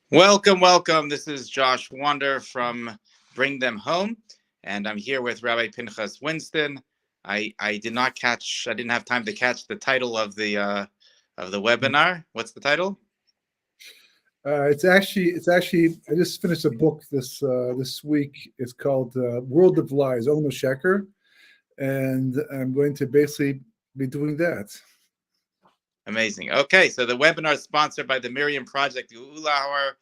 Welcome, welcome. This is Josh Wander from Bring Them Home, and I'm here with Rabbi Pinchas Winston. I didn't have time to catch the title of the webinar. What's the title? It's actually. I just finished a book this week. It's called World of Lies, Omer Sheker, and I'm going to basically be doing that. Amazing. Okay, so the webinar is sponsored by the Miriam Project Geula Hour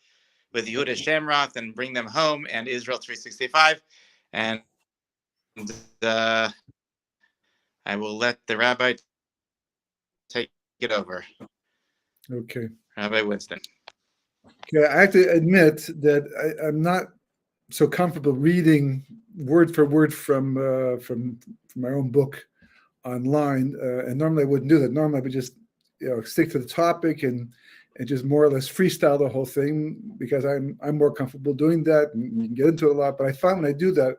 with Yehuda Shamroth and Bring Them Home and Israel 365. And I will let the rabbi take it over. Okay. Rabbi Winston. Okay, I have to admit that I'm not so comfortable reading word for word from my own book online, and normally I wouldn't do that. Normally I would just stick to the topic and just more or less freestyle the whole thing because I'm more comfortable doing that, and you can get into it a lot. But I find when I do that,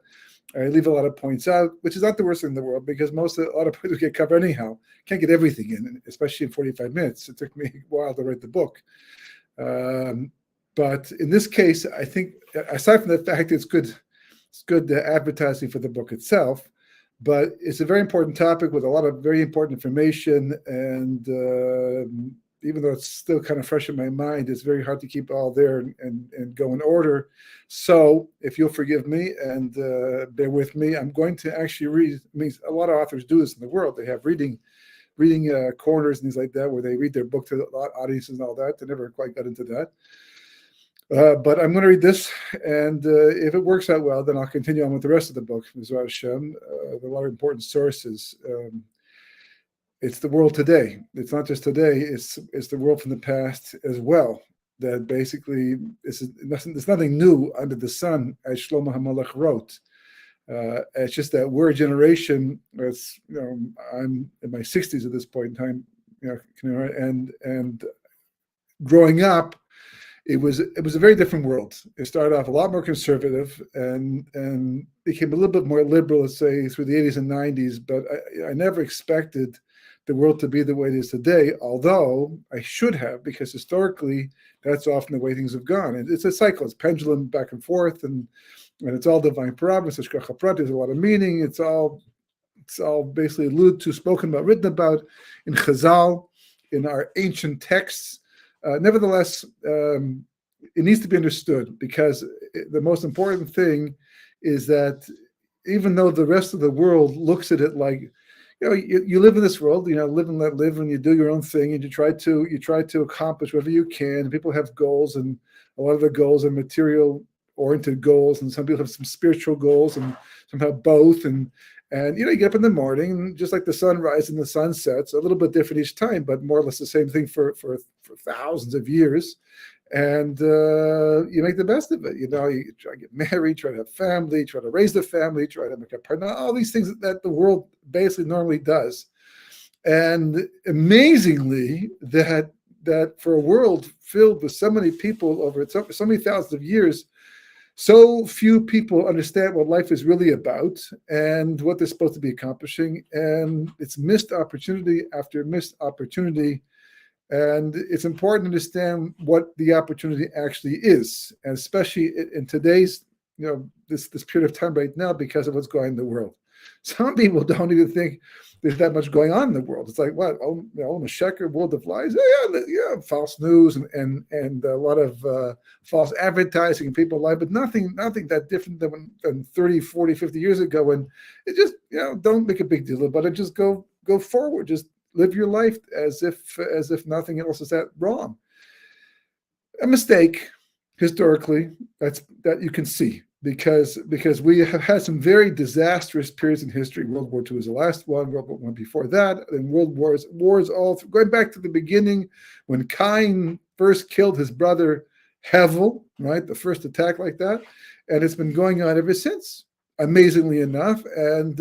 I leave a lot of points out, which is not the worst thing in the world because a lot of points get covered anyhow. Can't get everything in, especially in 45 minutes. It took me a while to write the book. But in this case, I think, aside from the fact it's good advertising for the book itself, but it's a very important topic with a lot of very important information. And even though it's still kind of fresh in my mind, it's very hard to keep all there and go in order. So if you'll forgive me and bear with me, I'm going to actually read. I mean, a lot of authors do this in the world. They have reading corners and things like that, where they read their book to the audiences and all that. They never quite got into that. But I'm going to read this, and if it works out well, then I'll continue on with the rest of the book. There are a lot of important sources. It's the world today. It's not just today. It's the world from the past as well. That basically there's nothing new under the sun, as Shlomo HaMelech wrote. It's just that we're a generation that's, I'm in my 60s at this point in time, and growing up, it was a very different world. It started off a lot more conservative and became a little bit more liberal, let's say, through the 80s and 90s. But I never expected the world to be the way it is today, although I should have, because historically, that's often the way things have gone. And it's a cycle. It's pendulum back and forth, and it's all divine providence. There's a lot of meaning. It's all basically alluded to, spoken about, written about in Chazal, in our ancient texts. Nevertheless, it needs to be understood because the most important thing is that even though the rest of the world looks at it like, you live in this world, live and let live, and you do your own thing, and you try to accomplish whatever you can. People have goals, and a lot of the goals are material-oriented goals, and some people have some spiritual goals, and some have both, and you get up in the morning, and just like the sun rises and the sun sets, a little bit different each time, but more or less the same thing for thousands of years. And you make the best of it. You try to get married, try to have family, try to raise the family, try to make a partner, all these things that the world basically normally does. And amazingly, that for a world filled with so many people over so many thousands of years, so few people understand what life is really about and what they're supposed to be accomplishing. And it's missed opportunity after missed opportunity. And it's important to understand what the opportunity actually is, and especially in today's, this period of time right now, because of what's going on in the world. Some people don't even think there's that much going on in the world. It's like, what? Mashiach, World of Lies? Yeah, false news and a lot of false advertising, people lie, but nothing that different than 30, 40, 50 years ago. When it just, don't make a big deal about it. Just go forward. Just live your life as if nothing else is that wrong. A mistake historically that you can see because we have had some very disastrous periods in history. World War II was the last one. World War I before that, and wars all going back to the beginning when Cain first killed his brother Hevel, right? The first attack like that, and it's been going on ever since. Amazingly enough, and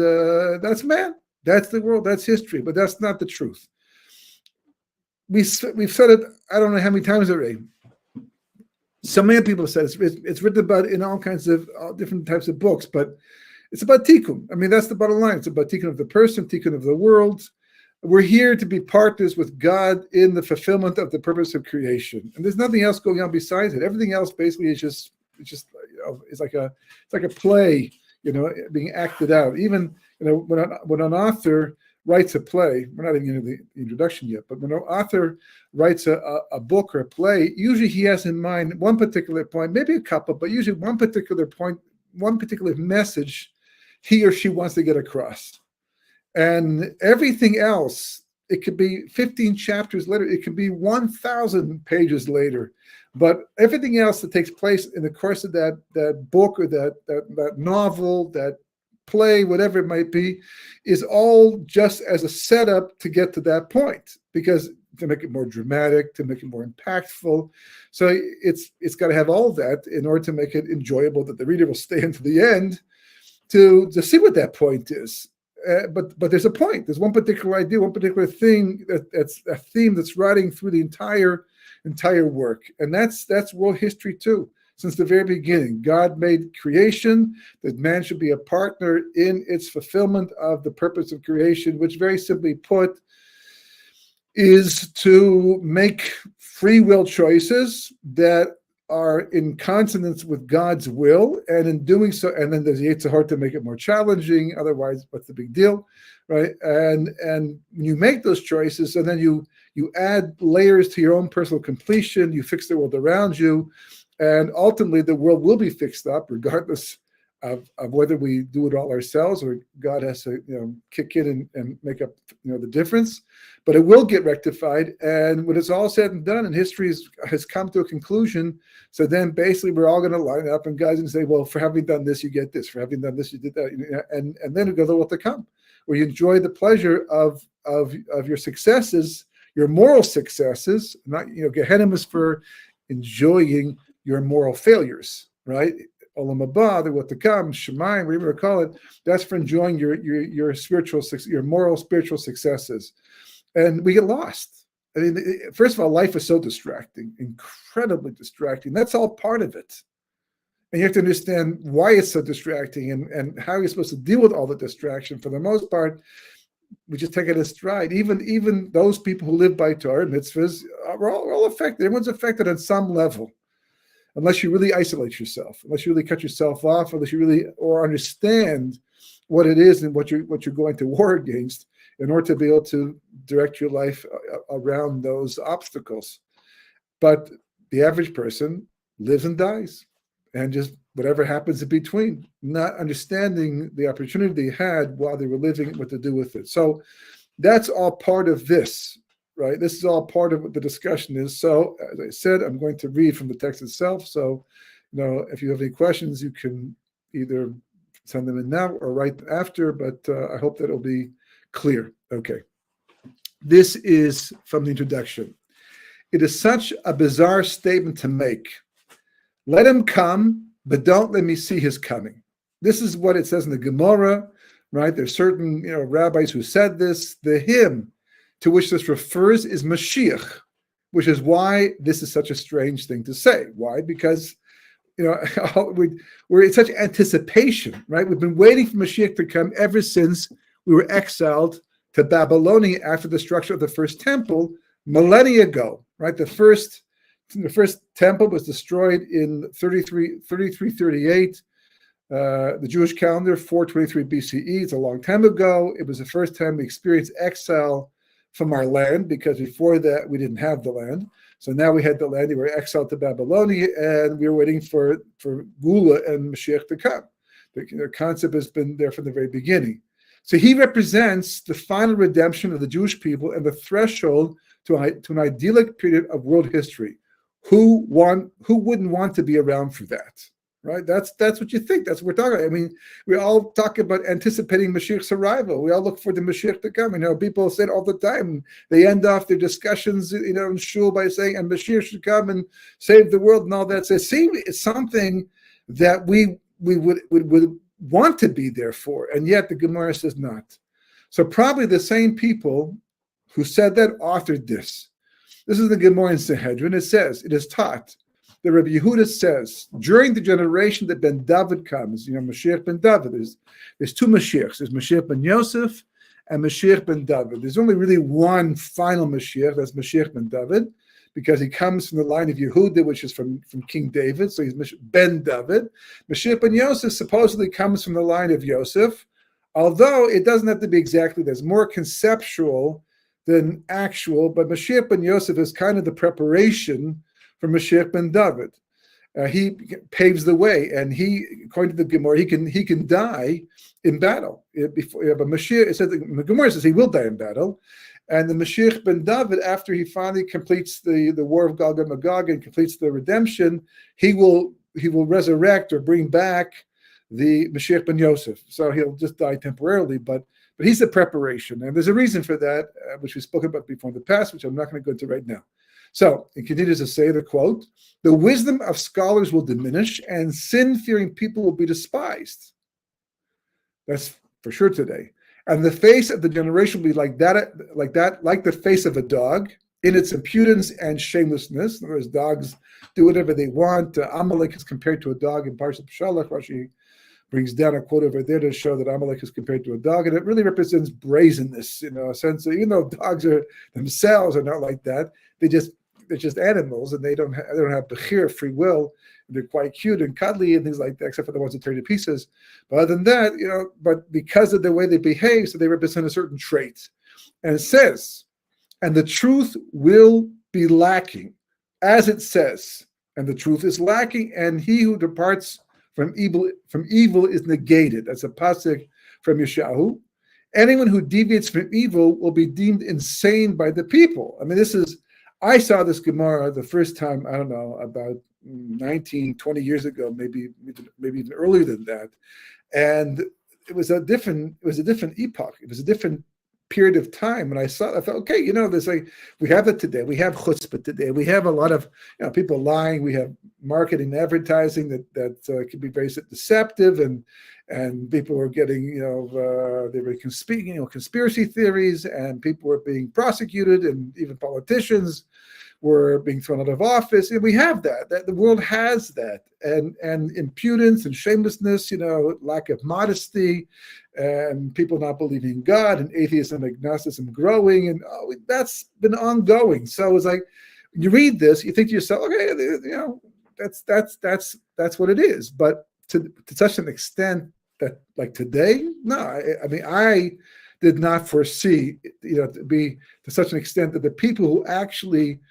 that's man. That's the world, that's history, but that's not the truth. We've said it, I don't know how many times already. So many people have said it's written about in all kinds of different types of books, but it's about tikkun. I mean, that's the bottom line. It's about tikkun of the person, tikkun of the world. we're here to be partners with God in the fulfillment of the purpose of creation, and there's nothing else going on besides it. Everything else basically is just it's like a play, being acted out. Even when an author writes a play, we're not even in the introduction yet, but when an author writes a book or a play, usually he has in mind one particular point, maybe a couple, but usually one particular point, one particular message he or she wants to get across. And everything else, it could be 15 chapters later, it could be 1,000 pages later, but everything else that takes place in the course of that book or that novel, that play, whatever it might be, is all just as a setup to get to that point, because to make it more dramatic, to make it more impactful. So it's got to have all that in order to make it enjoyable, that the reader will stay until the end to see what that point is. But there's a point. There's one particular idea, one particular thing that's a theme that's running through the entire work, and that's world history too. Since the very beginning, God made creation, that man should be a partner in its fulfillment of the purpose of creation, which very simply put is to make free will choices that are in consonance with God's will, and in doing so, and then there's Yetzer Hara to make it more challenging. Otherwise, what's the big deal, right? And when you make those choices, and then you add layers to your own personal completion, you fix the world around you, and ultimately the world will be fixed up, regardless of whether we do it all ourselves or God has to kick in and make up the difference. But it will get rectified, and when it's all said and done, and history has come to a conclusion, so then basically we're all going to line up, and God's going to say, well, for having done this, you get this. For having done this, you did that. And then it goes the world to come, where you enjoy the pleasure of your successes, your moral successes. Not Gehenna is for enjoying your moral failures, right? Olam haba, the what to come, Shemayim, whatever you call it. That's for enjoying your spiritual, your moral spiritual successes. And we get lost. I mean, first of all, life is so distracting, incredibly distracting. That's all part of it. And you have to understand why it's so distracting and how you're supposed to deal with all the distraction. For the most part, we just take it as stride. Even those people who live by Torah, mitzvahs, are all affected. Everyone's affected on some level, unless you really isolate yourself, unless you really cut yourself off, unless you really or understand what it is and what you're going to war against, in order to be able to direct your life around those obstacles. But the average person lives and dies, and just whatever happens in between, not understanding the opportunity they had while they were living, what to do with it. So that's all part of this, right? This is all part of what the discussion is. So as I said, I'm going to read from the text itself. So, if you have any questions, you can either send them in now or right after, but I hope that it'll be clear. Okay. This is from the introduction. It is such a bizarre statement to make. Let him come, but don't let me see his coming. This is what it says in the Gemara, right? There's certain rabbis who said this. The him to which this refers is Mashiach, which is why this is such a strange thing to say. Why? Because we're in such anticipation, right? We've been waiting for Mashiach to come ever since we were exiled to Babylonia after the destruction of the first temple millennia ago, right? The first temple was destroyed in 3338, the Jewish calendar, 423 BCE. It's a long time ago. It was the first time we experienced exile from our land, because before that we didn't have the land. So now we had the land. We were exiled to Babylonia, and we were waiting for geula and Mashiach to come. The concept has been there from the very beginning. So he represents the final redemption of the Jewish people and the threshold to an idyllic period of world history. Who wouldn't want to be around for that, right? That's what you think. That's what we're talking about. I mean, we all talk about anticipating Mashiach's arrival. We all look for the Mashiach to come. People say it all the time. They end off their discussions, in shul by saying, and Mashiach should come and save the world and all that. So it's something that we would want to be there for, and yet the Gemara says not. So probably the same people who said that authored this. This is the Gemara in Sanhedrin. It says, it is taught that Rabbi Yehuda says, during the generation that Ben David comes, Mashiach ben David, there's two Mashiachs. There's Mashiach ben Yosef and Mashiach ben David. There's only really one final Mashiach, that's Mashiach ben David, because he comes from the line of Yehuda, which is from King David, so he's ben David. Mashiach ben Yosef supposedly comes from the line of Yosef, although it doesn't have to be exactly this. More conceptual than actual, but Mashiach ben Yosef is kind of the preparation for Mashiach ben David. He paves the way, and he, according to the Gemara, he can die in battle. But Mashiach, it says, the Gemara says he will die in battle, and the Mashiach ben David, after he finally completes the war of Gog and Magog and completes the redemption, he will resurrect or bring back the Mashiach ben Yosef. So he'll just die temporarily, but he's the preparation, and there's a reason for that, which we've spoken about before in the past, which I'm not going to go into right now. So it continues to say, the quote, "The wisdom of scholars will diminish and sin-fearing people will be despised." That's for sure today. "And the face of the generation will be like the face of a dog in its impudence and shamelessness." In other words, dogs do whatever they want. Amalek is compared to a dog in Parshat Shalach. Rashi brings down a quote over there to show that Amalek is compared to a dog, and it really represents brazenness, a sense that even though dogs are themselves are not like that, they're just animals, and they don't have bechir, free will. They're quite cute and cuddly and things like that, except for the ones that turn to pieces. But other than that, but because of the way they behave, so they represent a certain trait. And it says, "And the truth will be lacking," as it says, and the truth is lacking, and he who departs from evil is negated. That's a pasuk from Yeshayahu. "Anyone who deviates from evil will be deemed insane by the people." I mean, I saw this Gemara the first time, I don't know, about 19, 20 years ago, maybe even earlier than that. And it was a different epoch. It was a different period of time. And I thought, okay, there's we have it today. We have chutzpah today. We have a lot of people lying. We have marketing and advertising that can be very deceptive, and people were getting, they were conspiracy theories, and people were being prosecuted, and even politicians were being thrown out of office. And we have that the world has that, and impudence and shamelessness, lack of modesty, and people not believing in God, and atheism and agnosticism growing, and that's been ongoing. So it's like, when you read this, you think to yourself, okay, that's what it is. But to such an extent that, like today, no, I did not foresee, to be to such an extent that the people who actually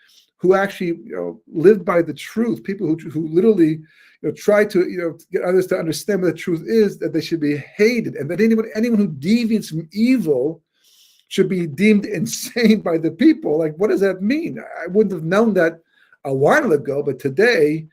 lived by the truth, people who literally try to get others to understand what the truth is, that they should be hated, and that anyone who deviates from evil should be deemed insane by the people. Like, what does that mean? I wouldn't have known that a while ago, but today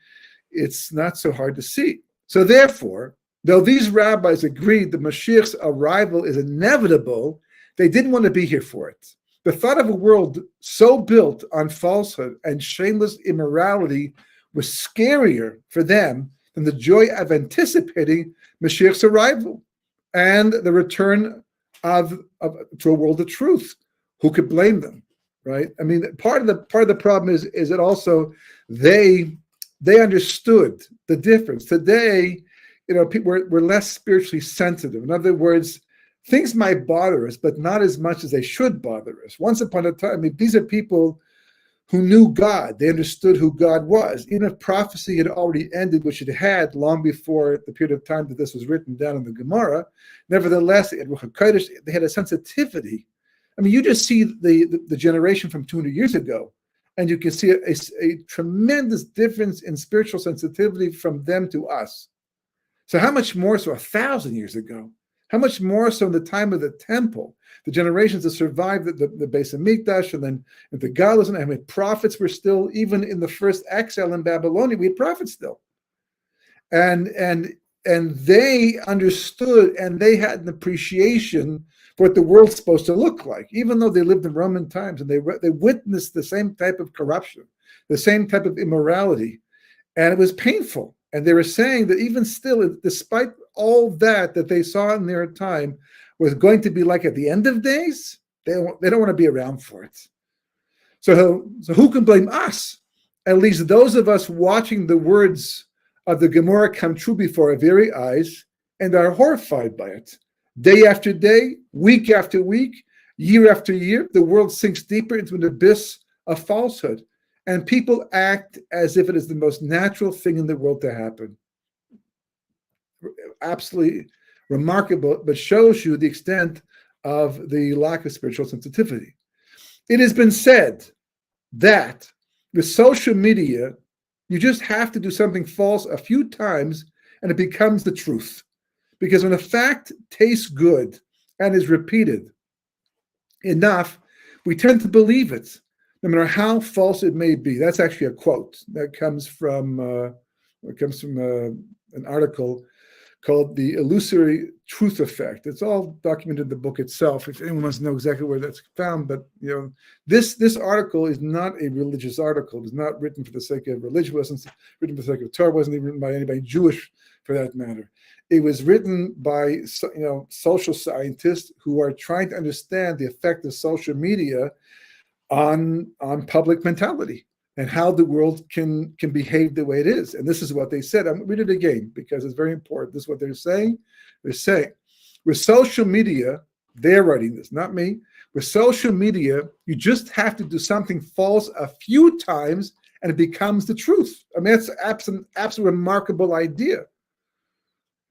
it's not so hard to see. So therefore, though these rabbis agreed the Mashiach's arrival is inevitable, they didn't want to be here for it. The thought of a world so built on falsehood and shameless immorality was scarier for them than the joy of anticipating Mashiach's arrival and the return to a world of truth. Who could blame them, right? I mean, part of the problem is that also they understood the difference. Today, people were less spiritually sensitive. In other words, things might bother us, but not as much as they should bother us. Once upon a time, these are people who knew God. They understood who God was. Even if prophecy had already ended, which it had long before the period of time that this was written down in the Gemara, nevertheless, they had a sensitivity. I mean, you just see the generation from 200 years ago, and you can see a tremendous difference in spiritual sensitivity from them to us. So how much more so 1,000 years ago? How much more so in the time of the temple, the generations that survived the Beis Hamikdash, and then the Galus, and I mean, prophets were still, even in the first exile in Babylonia, we had prophets still. And they understood, and they had an appreciation for what the world's supposed to look like, even though they lived in Roman times, and they witnessed the same type of corruption, the same type of immorality, and it was painful. And they were saying that even still, despite all that they saw in their time was going to be like at the end of days, they don't want to be around for it. So who can blame us? At least those of us watching the words of the Gemara come true before our very eyes and are horrified by it. Day after day, week after week, year after year, the world sinks deeper into an abyss of falsehood. And people act as if it is the most natural thing in the world to happen. Absolutely remarkable, but shows you the extent of the lack of spiritual sensitivity. It has been said that with social media, you just have to do something false a few times and it becomes the truth. Because when a fact tastes good and is repeated enough, we tend to believe it, no matter how false it may be. That's actually a quote that comes from an article called "The Illusory Truth Effect." It's all documented in the book itself. If anyone wants to know exactly where that's found, but this article is not a religious article. It was not written for the sake of religion. It wasn't written for the sake of Torah. It wasn't even written by anybody Jewish, for that matter. It was written by social scientists who are trying to understand the effect of social media on public mentality and how the world can behave the way it is. And this is what they said. I'm going to read it again because it's very important. This is what they're saying. They're saying, with social media, they're writing this, not me. With social media, you just have to do something false a few times and it becomes the truth. I mean, that's an absolutely remarkable idea.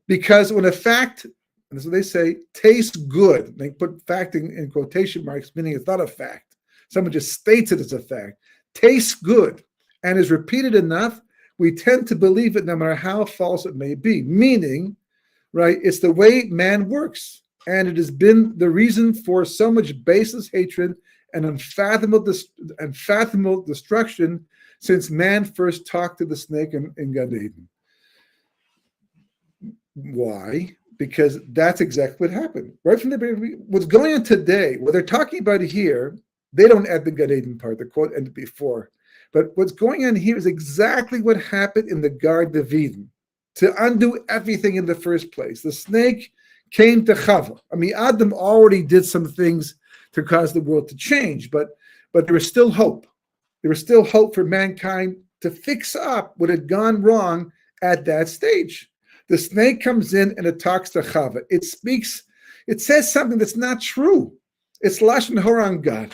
Because when a fact, and that's what they say, tastes good, they put fact in quotation marks, meaning it's not a fact. Someone just states it as a fact. Tastes good and is repeated enough, we tend to believe it no matter how false it may be. Meaning, right, it's the way man works. And it has been the reason for so much baseless hatred and unfathomable destruction since man first talked to the snake in Gan Eden. Why? Because that's exactly what happened. Right from the beginning, what's going on today, what they're talking about here, they don't add the Gan Eden part, the quote ended before. But what's going on here is exactly what happened in the Garden of Eden to undo everything in the first place. The snake came to Chava. I mean, Adam already did some things to cause the world to change, but there was still hope. There was still hope for mankind to fix up what had gone wrong at that stage. The snake comes in and it talks to Chava. It says something that's not true. It's Lashon Hara on God.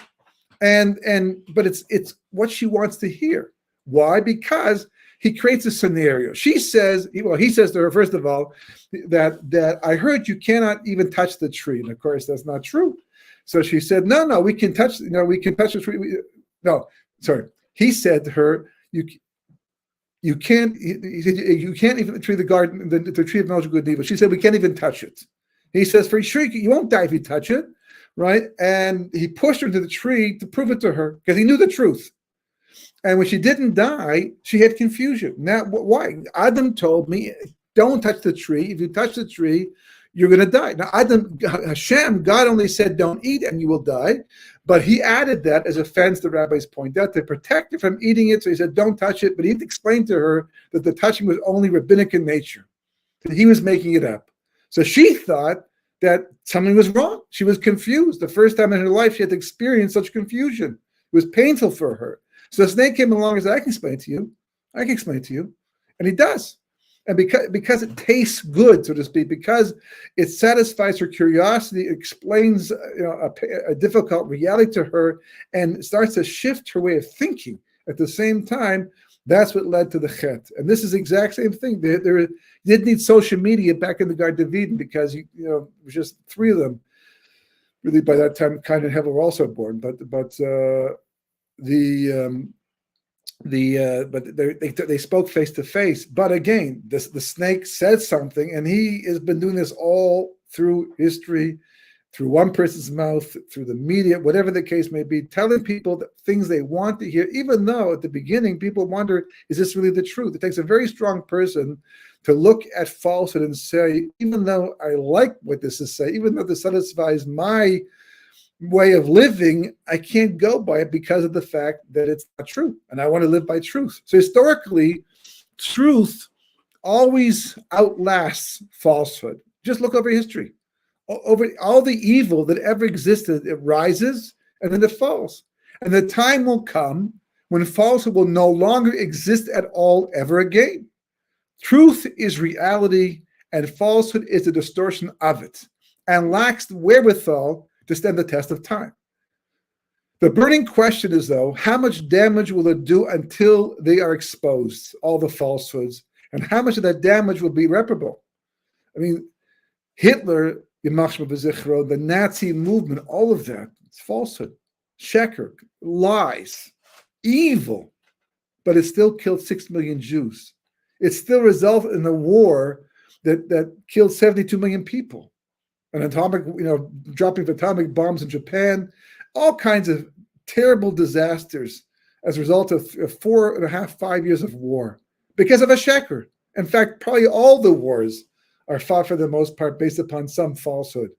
But it's what she wants to hear. Why? Because he creates a scenario. He says to her, first of all, that I heard you cannot even touch the tree. And of course, that's not true. So she said, no, we can touch the tree. He said to her, you can't even the tree of the garden, the tree of knowledge of good and evil. She said, we can't even touch it. He says, for sure, you won't die if you touch it, right? And he pushed her to the tree to prove it to her because he knew the truth. And when she didn't die, she had confusion. Now, why? Adam told me, don't touch the tree. If you touch the tree, you're going to die. Now, Hashem, God only said, don't eat and you will die. But he added that as a fence, the rabbis point out, to protect her from eating it. So he said, don't touch it. But he explained to her that the touching was only rabbinic in nature, that he was making it up. So she thought that something was wrong. She was confused. The first time in her life she had to experience such confusion. It was painful for her. So the snake came along and said, I can explain to you. And he does. And because it tastes good, so to speak, because it satisfies her curiosity, it explains a difficult reality to her and starts to shift her way of thinking. At the same time, that's what led to the chet. And this is the exact same thing. They didn't need social media back in the Garden of Eden because it was just three of them. Really, by that time, Cain and Hevel were also born. But they spoke face to face. But again, the snake said something, and he has been doing this all through history, through one person's mouth, through the media, whatever the case may be, telling people that things they want to hear, even though at the beginning people wonder, is this really the truth? It takes a very strong person to look at falsehood and say, even though I like what this is saying, even though this satisfies my way of living, I can't go by it because of the fact that it's not true. And I want to live by truth. So historically, truth always outlasts falsehood. Just look over history. Over all the evil that ever existed, it rises and then it falls. And the time will come when falsehood will no longer exist at all ever again. Truth is reality and falsehood is a distortion of it. and lacks the wherewithal to stand the test of time. The burning question is, though, how much damage will it do until they are exposed, all the falsehoods, and how much of that damage will be irreparable? I mean, Hitler, the Nazi movement, all of that, it's falsehood, sheker, lies, evil, but it still killed 6 million Jews. It still resulted in a war that killed 72 million people. An atomic, dropping of atomic bombs in Japan, all kinds of terrible disasters as a result of 4.5, 5 years of war because of a sheker. In fact, probably all the wars are fought for the most part based upon some falsehood.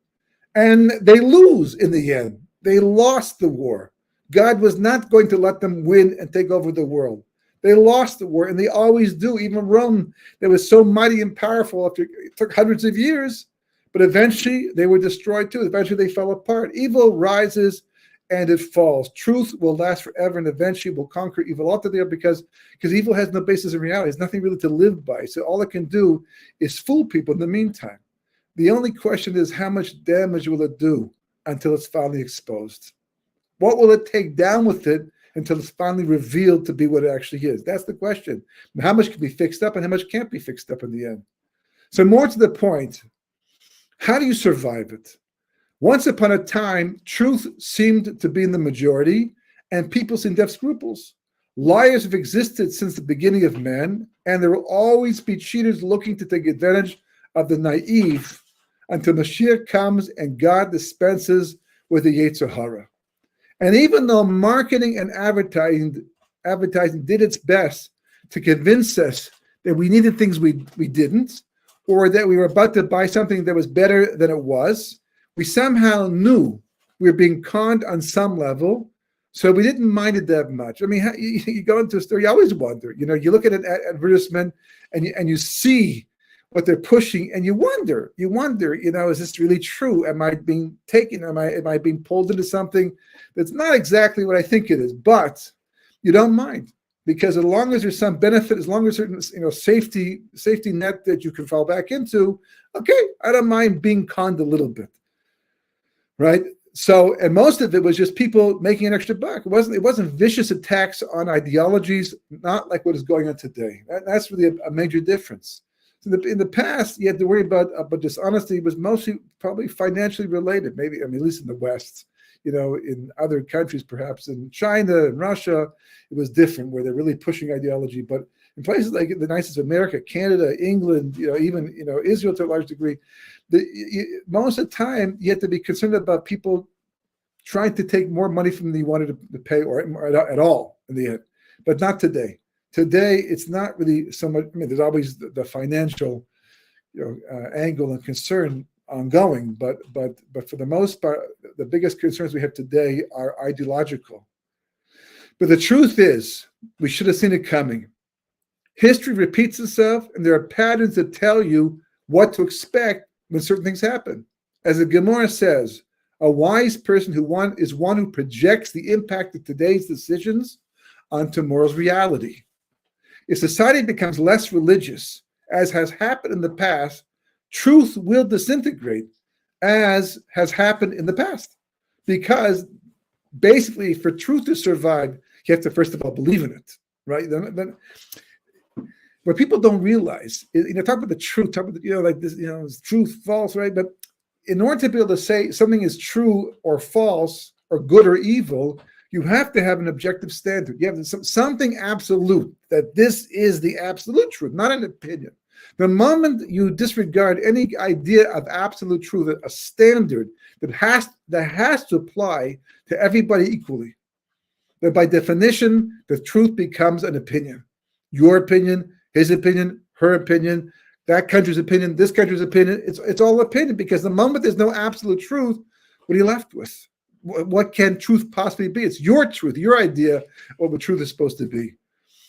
And they lose in the end. They lost the war. God was not going to let them win and take over the world. They lost the war, and they always do. Even Rome, that was so mighty and powerful, it took hundreds of years, but eventually they were destroyed too. Eventually they fell apart. Evil rises and it falls. Truth will last forever and eventually will conquer evil altogether because evil has no basis in reality. There's nothing really to live by. So all it can do is fool people in the meantime. The only question is, how much damage will it do until it's finally exposed? What will it take down with it until it's finally revealed to be what it actually is? That's the question. And how much can be fixed up and how much can't be fixed up in the end? So more to the point, how do you survive it? Once upon a time, truth seemed to be in the majority, and people seemed to have scruples. Liars have existed since the beginning of man, and there will always be cheaters looking to take advantage of the naive until Mashiach comes and God dispenses with the Yetzer Hara. And even though marketing and advertising did its best to convince us that we needed things we didn't, or that we were about to buy something that was better than it was, we somehow knew we were being conned on some level, so we didn't mind it that much. I mean, you go into a store, you always wonder. You look at an advertisement and you see what they're pushing, and you wonder. Is this really true? Am I being taken? Am I being pulled into something that's not exactly what I think it is? But you don't mind, because as long as there's some benefit, as long as there's safety net that you can fall back into, okay, I don't mind being conned a little bit. Right. So, and most of it was just people making an extra buck. It wasn't vicious attacks on ideologies, not like what is going on today. That's really a major difference. So in the past, you had to worry about dishonesty. It was mostly probably financially related. Maybe, at least in the West, in other countries, perhaps in China and Russia, it was different, where they're really pushing ideology. But in places like the nicest America, Canada, England, even Israel to a large degree, most of the time you have to be concerned about people trying to take more money from than you wanted to pay or at all in the end, but not today. Today it's not really so much. There's always the financial angle and concern ongoing, but for the most part, the biggest concerns we have today are ideological. But the truth is, we should have seen it coming. History repeats itself, and there are patterns that tell you what to expect when certain things happen. As the Gemara says, a wise person is one who projects the impact of today's decisions on tomorrow's reality. If society becomes less religious, as has happened in the past, truth will disintegrate, as has happened in the past. Because basically, for truth to survive, you have to first of all believe in it, right? Then what people don't realize is, talk about the truth, talk about like this, it's truth, false, right? But in order to be able to say something is true or false or good or evil, you have to have an objective standard. You have something absolute, that this is the absolute truth, not an opinion. The moment you disregard any idea of absolute truth, a standard that has to apply to everybody equally, that by definition, the truth becomes an opinion. Your opinion, his opinion, her opinion, that country's opinion, this country's opinion, it's all opinion, because the moment there's no absolute truth, what are you left with? What can truth possibly be? It's your truth, your idea of what truth is supposed to be.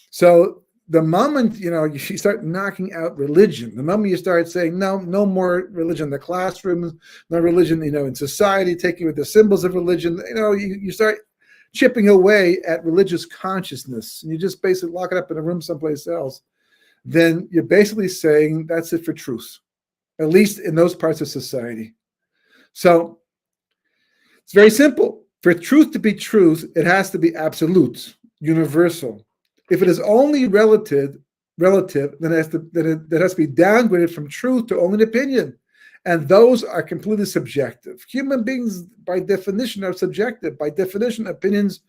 So the moment, you start knocking out religion, the moment you start saying, no more religion in the classrooms, no religion, in society, taking with the symbols of religion, you start chipping away at religious consciousness, and you just basically lock it up in a room someplace else, then you're basically saying that's it for truth, at least in those parts of society. So it's very simple. For truth to be truth, it has to be absolute, universal. If it is only relative, then that has to be downgraded from truth to only an opinion. And those are completely subjective. Human beings, by definition, are subjective. By definition, opinions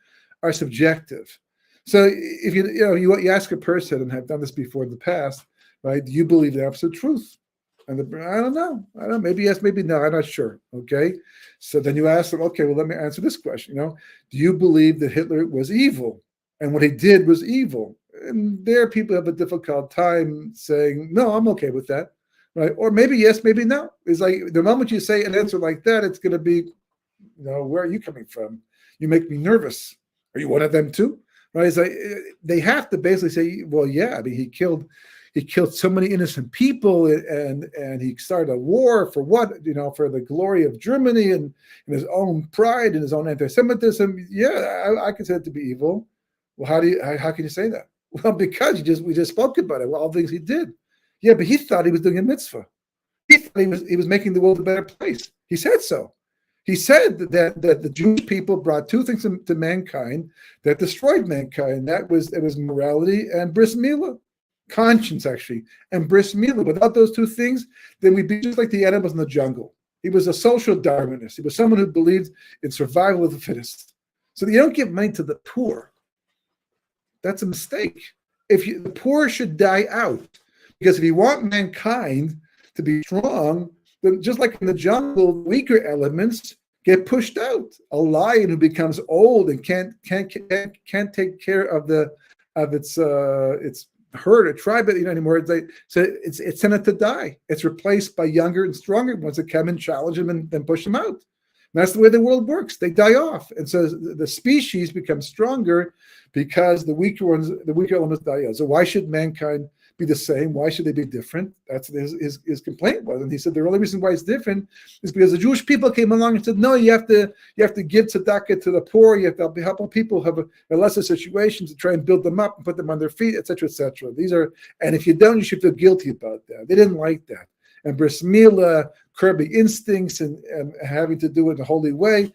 are subjective. So if you ask a person, and have done this before in the past, right? Do you believe in absolute truth? And I don't know. Maybe yes, maybe no. I'm not sure. Okay. So then you ask them, okay, well, let me answer this question. Do you believe that Hitler was evil and what he did was evil? And there people have a difficult time saying, no, I'm okay with that. Right? Or maybe yes, maybe no. It's like the moment you say an answer like that, it's going to be, where are you coming from? You make me nervous. Are you one of them too? Right? It's like they have to basically say, well, yeah. I mean, he killed so many innocent people, and he started a war for what? For the glory of Germany and his own pride and his own anti-Semitism. Yeah, I consider it to be evil. Well, how can you say that? Well, because we just spoke about it. Well, all the things he did. Yeah, but he thought he was doing a mitzvah. He thought he was making the world a better place. He said so. He said that the Jewish people brought two things to mankind that destroyed mankind. It was morality and bris milah, conscience actually, and bris milah. Without those two things, then we'd be just like the animals in the jungle. He was a social Darwinist. He was someone who believed in survival of the fittest. So you don't give money to the poor. That's a mistake. The poor should die out. Because if you want mankind to be strong, then just like in the jungle, weaker elements get pushed out. A lion who becomes old and can't take care of its herd or tribe anymore, it's sent it to die. It's replaced by younger and stronger ones that come and challenge them and then push them out. And that's the way the world works. They die off, and so the species becomes stronger because the weaker elements die out. So why should mankind be the same? Why should they be different? That's his complaint was. And he said the only reason why it's different is because the Jewish people came along and said, no, you have to give tzedakah to the poor. You have to help people have a lesser situation to try and build them up and put them on their feet, etc., etc. And if you don't, you should feel guilty about that. They didn't like that. And bris milah, curbing instincts and having to do it in a holy way.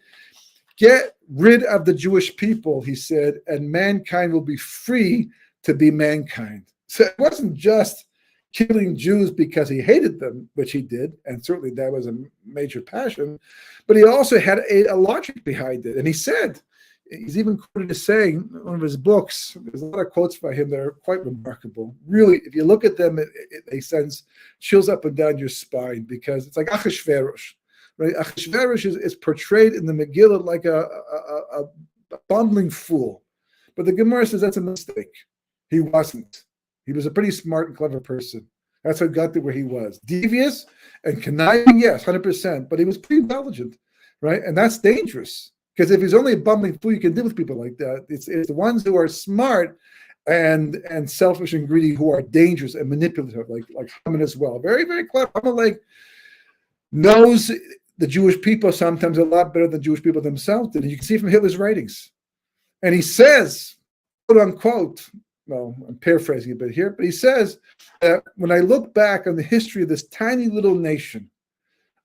Get rid of the Jewish people, he said, and mankind will be free to be mankind. So it wasn't just killing Jews because he hated them, which he did, and certainly that was a major passion, but he also had a logic behind it. And he said, he's even quoted as saying in one of his books, there's a lot of quotes by him that are quite remarkable. Really, if you look at them, it sends chills up and down your spine, because it's like Achashverosh, right? Achashverosh is portrayed in the Megillah like a bumbling fool. But the Gemara says that's a mistake. He wasn't. He was a pretty smart and clever person. That's what got to where he was. Devious and conniving, yes, 100%, but he was pretty intelligent, right? And that's dangerous, because if he's only a bumbling fool, you can deal with people like that. It's the ones who are smart and selfish and greedy who are dangerous and manipulative, like Haman as well. Very, very clever. Haman knows the Jewish people sometimes a lot better than Jewish people themselves did. And you can see from Hitler's writings. And he says, quote unquote, well, I'm paraphrasing a bit here, but he says that when I look back on the history of this tiny little nation,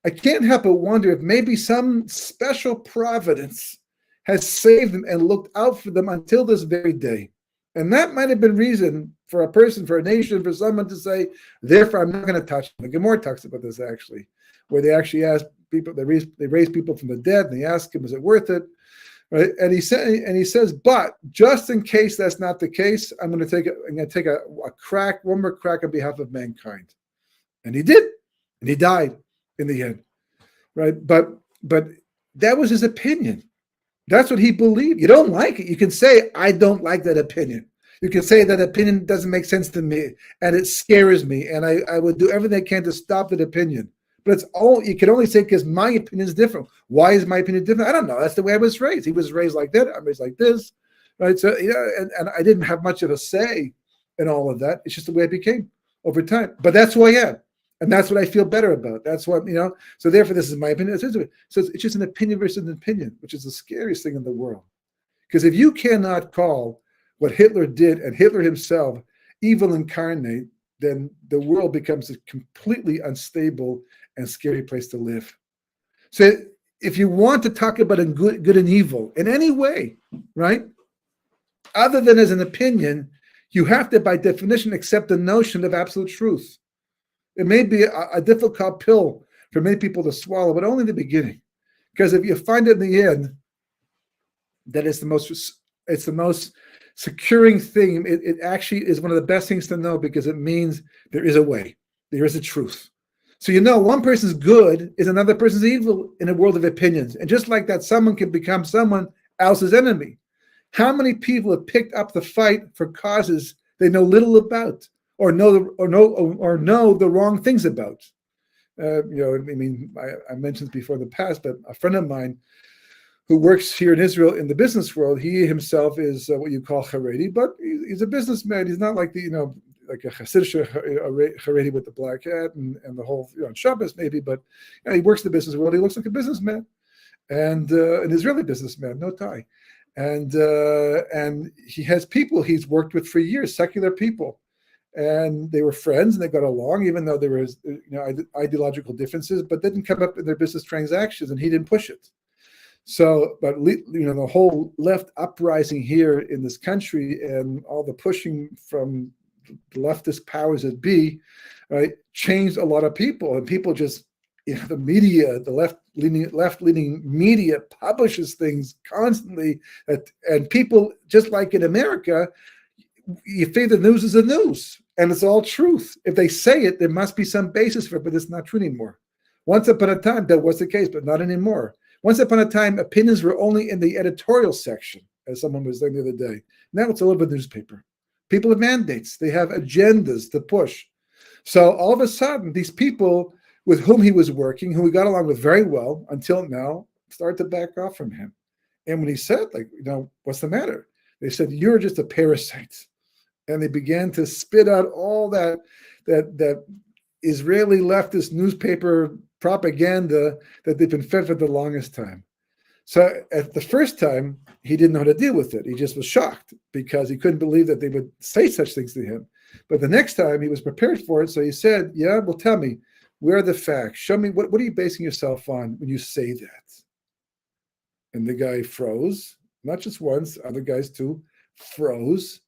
I can't help but wonder if maybe some special providence has saved them and looked out for them until this very day. And that might have been reason for a person, for a nation, for someone to say, therefore, I'm not going to touch them. The Gemara talks about this, actually, where they actually ask people, they raise people from the dead, and they ask him, is it worth it? Right? And he says, but just in case that's not the case, I'm going to take one more crack on behalf of mankind. And he did, and he died in the end, right? But that was his opinion. That's what he believed. You don't like it. You can say, I don't like that opinion. You can say that opinion doesn't make sense to me, and it scares me, and I would do everything I can to stop that opinion. But you can only say because my opinion is different. Why is my opinion different? I don't know. That's the way I was raised. He was raised like that. I was raised like this, right? So and I didn't have much of a say in all of that. It's just the way I became over time. But that's who I am, and that's what I feel better about. That's what So therefore, this is my opinion. So it's just an opinion versus an opinion, which is the scariest thing in the world. Because if you cannot call what Hitler did and Hitler himself evil incarnate, then the world becomes a completely unstable and scary place to live. So if you want to talk about a good and evil in any way, right, other than as an opinion, you have to, by definition, accept the notion of absolute truth. It may be a difficult pill for many people to swallow, but only in the beginning. Because if you find it in the end that it's the most securing thing, it actually is one of the best things to know, because it means there is a way, there is a truth. So one person's good is another person's evil in a world of opinions. And just like that, someone can become someone else's enemy. How many people have picked up the fight for causes they know little about, or know the wrong things about? I mentioned this before in the past, but a friend of mine who works here in Israel in the business world, he himself is what you call Haredi, but he's a businessman. He's not like like a Hasidic Haredi with the black hat and the whole Shabbos maybe, but he works in the business world. He looks like a businessman, and an Israeli businessman, no tie, and he has people he's worked with for years, secular people. And they were friends and they got along, even though there was ideological differences, but they didn't come up in their business transactions, and he didn't push it. So, but the whole left uprising here in this country and all the pushing from the leftist powers that be, right, changed a lot of people, and people just the media, the left-leaning media publishes things constantly, and people, just like in America, you think the news is the news, and it's all truth. If they say it, there must be some basis for it, but it's not true anymore. Once upon a time, that was the case, but not anymore. Once upon a time, opinions were only in the editorial section, as someone was saying the other day. Now it's all over the newspaper. People have mandates. They have agendas to push. So all of a sudden, these people with whom he was working, who he got along with very well until now, started to back off from him. And when he said, what's the matter? They said, you're just a parasite. And they began to spit out all that Israeli leftist newspaper propaganda that they've been fed for the longest time. So at the first time, he didn't know how to deal with it. He just was shocked because he couldn't believe that they would say such things to him. But the next time he was prepared for it. So he said, yeah, well, tell me, where are the facts? Show me, what are you basing yourself on when you say that? And the guy froze, not just once, other guys too, froze.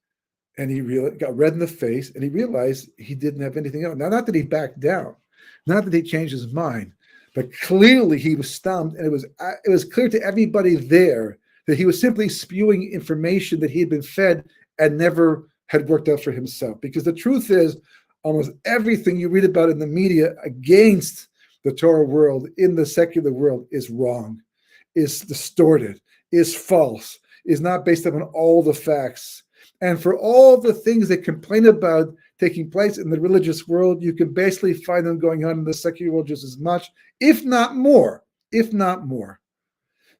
And he got red in the face, and he realized he didn't have anything else. Now, not that he backed down, not that he changed his mind, but clearly he was stumped, and it was clear to everybody there that he was simply spewing information that he had been fed and never had worked out for himself. Because the truth is, almost everything you read about in the media against the Torah world, in the secular world, is wrong, is distorted, is false, is not based upon all the facts. And for all the things they complain about taking place in the religious world, you can basically find them going on in the secular world just as much, if not more.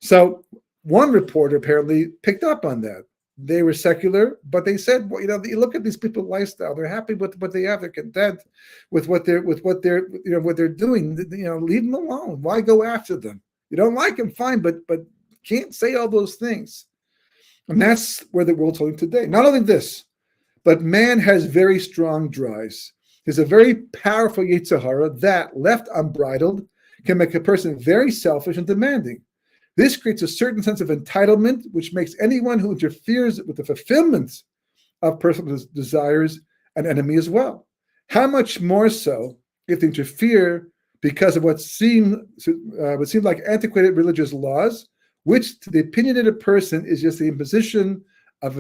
So one reporter apparently picked up on that. They were secular, but they said, well, you look at these people's lifestyle. They're happy with what they have. They're content with what they're doing. Leave them alone. Why go after them? You don't like them, fine, but can't say all those things. And that's where the world's holding today. Not only this, but man has very strong drives. There's a very powerful Yetzer Hara that, left unbridled, can make a person very selfish and demanding. This creates a certain sense of entitlement, which makes anyone who interferes with the fulfillment of personal desires an enemy as well. How much more so if they interfere because of what would seem like antiquated religious laws, which to the opinionated person is just the imposition of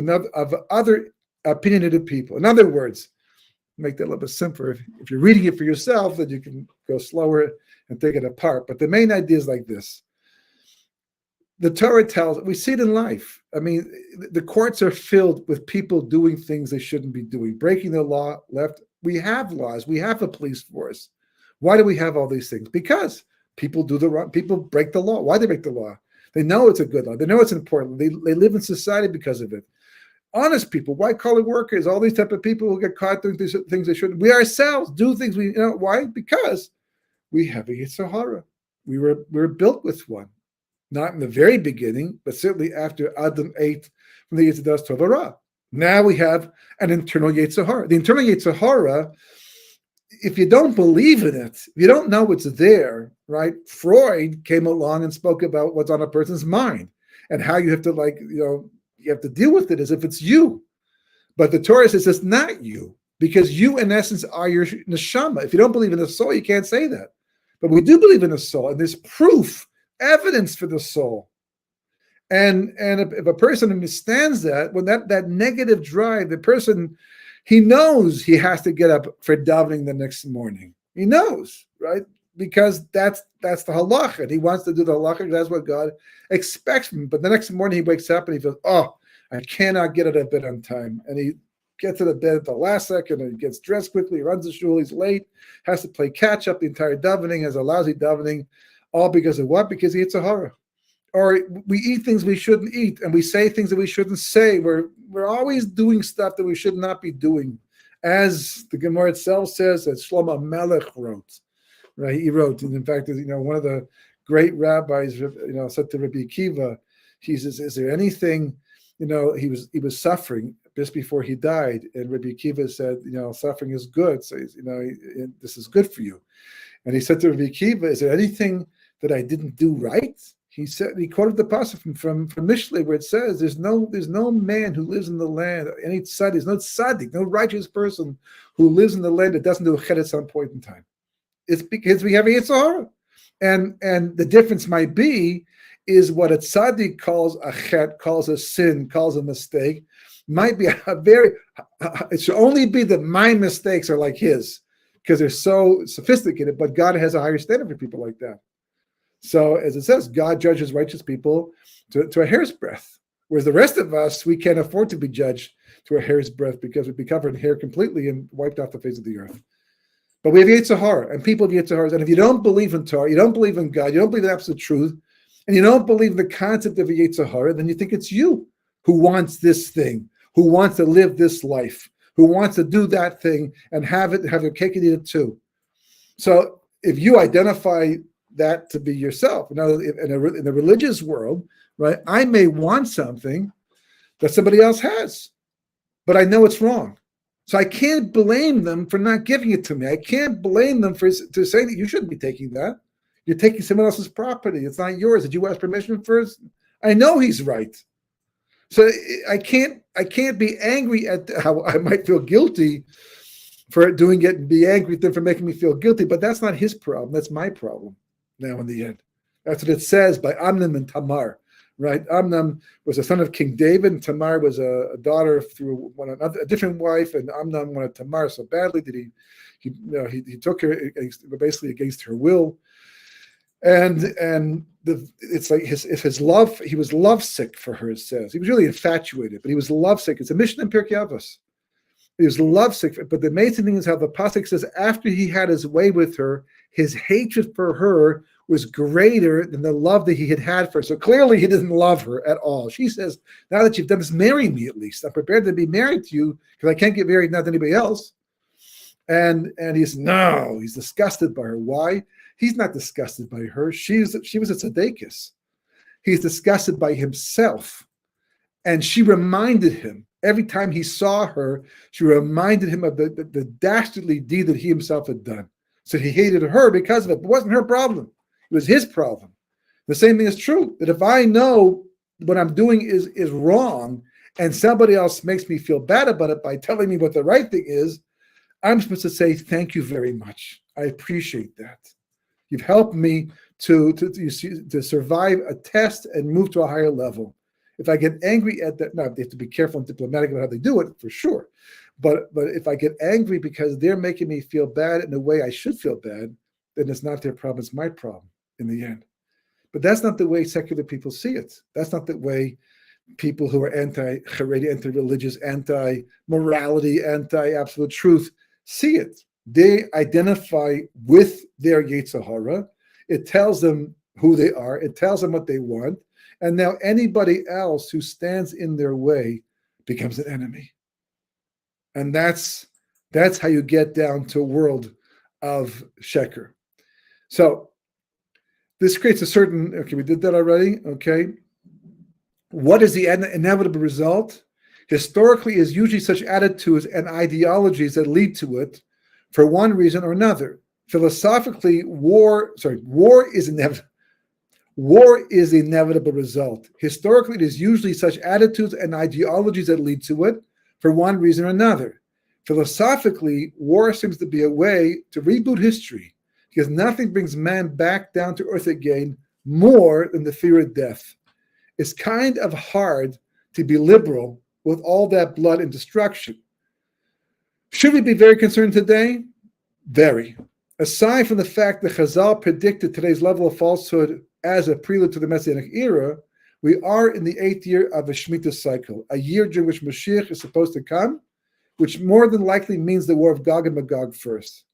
other opinionated people. In other words, make that a little bit simpler. If you're reading it for yourself, then you can go slower and take it apart. But the main idea is like this. The Torah tells, we see it in life. I mean, the courts are filled with people doing things they shouldn't be doing, breaking the law, left. We have laws. We have a police force. Why do we have all these things? Because people break the law. Why do they break the law? They know it's a good law. They know it's important. They live in society because of it. Honest people, white-collar workers, all these type of people who get caught doing things they shouldn't. We ourselves do things we, why? Because we have a Yetzer Hara. We were built with one. Not in the very beginning, but certainly after Adam ate from the Yetzer Das Tov Hara. Now we have an internal Yetzer Hara. The internal Yetzer Hara if you don't believe in it, if you don't know it's there, right? Freud came along and spoke about what's on a person's mind and how you have to you have to deal with it as if it's you. But the Torah says it's not you, because you in essence are your neshama. If you don't believe in the soul, you can't say that. But we do believe in the soul, and there's proof, evidence for the soul. And if a person understands that, when that negative drive, the person, he knows he has to get up for davening the next morning. He knows, right? Because that's the halacha. And he wants to do the halacha. That's what God expects from him. But the next morning he wakes up and he feels, oh, I cannot get out of bed on time. And he gets to the bed at the last second and he gets dressed quickly, runs to shul, he's late, has to play catch up the entire davening, has a lousy davening, all because of what? Because he eats a horror. Or we eat things we shouldn't eat, and we say things that we shouldn't say. We're always doing stuff that we should not be doing. As the Gemara itself says, as Shlomo Melech wrote, right? He wrote, and in fact, one of the great rabbis, said to Rabbi Akiva, he says, is there anything, he was suffering just before he died, and Rabbi Akiva said, suffering is good, so this is good for you. And he said to Rabbi Akiva, is there anything that I didn't do right? He quoted the pasuk from Mishlei where it says, "There's no man who lives in the land, any tzaddik, there's no tzaddik, no righteous person who lives in the land that doesn't do a chet at some point in time." It's because we have a Yetzer Hara, and the difference might be is what a tzaddik calls a chet, calls a sin, calls a mistake, might be it should only be that my mistakes are like his because they're so sophisticated. But God has a higher standard for people like that. So, as it says, God judges righteous people to a hair's breadth, whereas the rest of us, we can't afford to be judged to a hair's breadth because we'd be covered in hair completely and wiped off the face of the earth. But we have Yetzer Hara, and people have Yetzer Hara, and if you don't believe in Torah, you don't believe in God, you don't believe in absolute truth, and you don't believe in the concept of a Yetzer Hara, then you think it's you who wants this thing, who wants to live this life, who wants to do that thing and have their cake and eat it too. So, if you identify that to be yourself. Now, in the religious world, right, I may want something that somebody else has, but I know it's wrong. So I can't blame them for not giving it to me. I can't blame them to say that you shouldn't be taking that. You're taking someone else's property. It's not yours. Did you ask permission first? I know he's right. So I can't be angry at how I might feel guilty for doing it and be angry at them for making me feel guilty, but that's not his problem. That's my problem. Now in the end, that's what it says by Amnon and Tamar, right? Amnon was a son of King David, and Tamar was a daughter through a different wife, and Amnon wanted Tamar so badly that he took her basically against her will, and it's like his love. He was lovesick for her. It says he was really infatuated, but he was lovesick. It's a mission in Pirkei Avos. He was lovesick, but the amazing thing is how the pasuk says after he had his way with her, his hatred for her was greater than the love that he had for her. So clearly he didn't love her at all. She says, now that you've done this, marry me at least. I'm prepared to be married to you because I can't get married not to anybody else. And he's disgusted by her. Why? He's not disgusted by her. She was a tzedekis. He's disgusted by himself. And she reminded him, every time he saw her, she reminded him of the dastardly deed that he himself had done. So he hated her because of it. It wasn't her problem. It was his problem. The same thing is true, that if I know what I'm doing is wrong and somebody else makes me feel bad about it by telling me what the right thing is, I'm supposed to say, thank you very much. I appreciate that. You've helped me to survive a test and move to a higher level. If I get angry at that, now they have to be careful and diplomatic about how they do it, for sure. But if I get angry because they're making me feel bad in the way I should feel bad, then it's not their problem, it's my problem in the end. But that's not the way secular people see it. That's not the way people who are anti-Haredi, anti-religious, anti-morality, anti-absolute truth see it. They identify with their Yetzer Hara. It tells them who they are. It tells them what they want. And now anybody else who stands in their way becomes an enemy. And that's how you get down to a world of sheker. So this creates a certain, okay, we did that already, okay. What is the inevitable result? Historically, is usually such attitudes and ideologies that lead to it. for one reason or another. Philosophically, war is inevitable. War is the inevitable result. Historically, it is usually such attitudes and ideologies that lead to it for one reason or another. Philosophically, war seems to be a way to reboot history because nothing brings man back down to earth again more than the fear of death. It's kind of hard to be liberal with all that blood and destruction. Should we be very concerned today? Very. Aside from the fact that Chazal predicted today's level of falsehood as a prelude to the Messianic era, we are in the 8th year of a Shemitah cycle, a year during which Mashiach is supposed to come, which more than likely means the war of Gog and Magog first.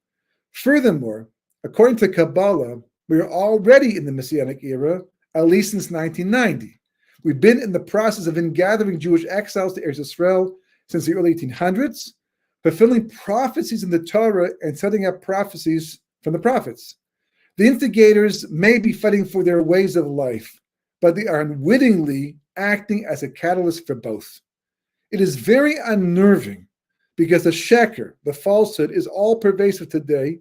Furthermore, according to Kabbalah, we are already in the Messianic era, at least since 1990. We've been in the process of ingathering Jewish exiles to Eretz Yisrael since the early 1800s, fulfilling prophecies in the Torah and setting up prophecies from the prophets. The instigators may be fighting for their ways of life, but they are unwittingly acting as a catalyst for both. It is very unnerving because the sheker, the falsehood, is all pervasive today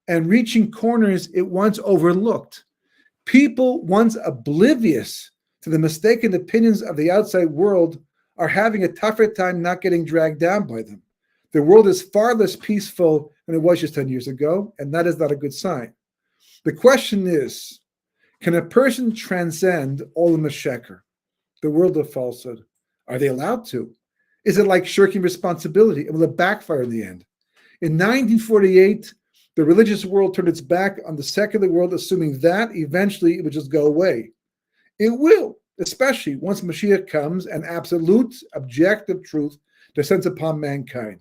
and reaching corners it once overlooked. People once oblivious to the mistaken opinions of the outside world are having a tougher time not getting dragged down by them. The world is far less peaceful than it was just 10 years ago, and that is not a good sign. The question is, can a person transcend all of the sheker, the world of falsehood? Are they allowed to? Is it like shirking responsibility, and will it backfire in the end? In 1948, the religious world turned its back on the secular world, assuming that eventually it would just go away. It will, especially once Mashiach comes and absolute, objective truth descends upon mankind.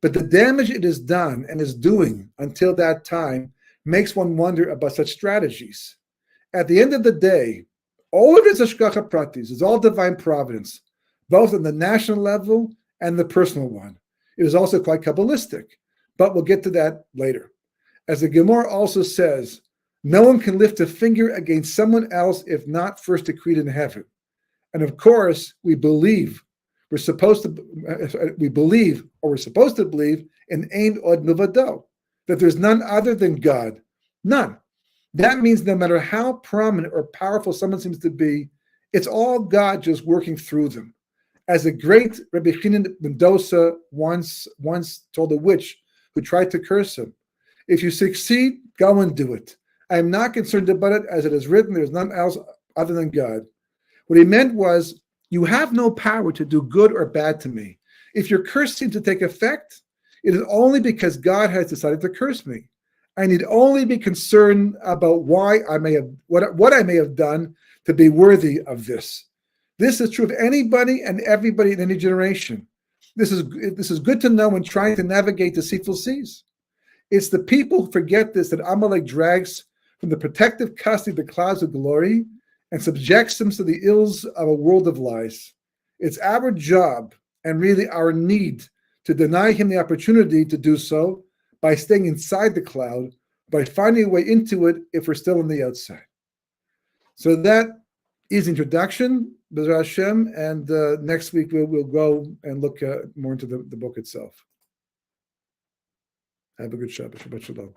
But the damage it has done and is doing until that time makes one wonder about such strategies. At the end of the day, all of it is hashgacha pratis, it's all divine providence, both on the national level and the personal one. It is also quite Kabbalistic, but we'll get to that later. As the Gemara also says, no one can lift a finger against someone else if not first decreed in heaven. And of course, we believe we're supposed to believe in Ein Od Milvado, that there's none other than God. None. That means no matter how prominent or powerful someone seems to be, it's all God just working through them. As the great Rabbi Mendoza once told a witch who tried to curse him, if you succeed, go and do it. I am not concerned about it, as it is written, there is none else other than God. What he meant was, you have no power to do good or bad to me. If your curse seems to take effect, it is only because God has decided to curse me. I need only be concerned about what I may have done to be worthy of this. This is true of anybody and everybody in any generation. This is good to know when trying to navigate deceitful seas. It's the people who forget this that Amalek drags from the protective custody of the clouds of glory and subjects them to the ills of a world of lies. It's our job and really our need to deny him the opportunity to do so by staying inside the cloud, by finding a way into it if we're still on the outside. So that is introduction, B'ezras Hashem, and next week we'll go and look more into the book itself. Have a good Shabbat. Shabbat Shalom.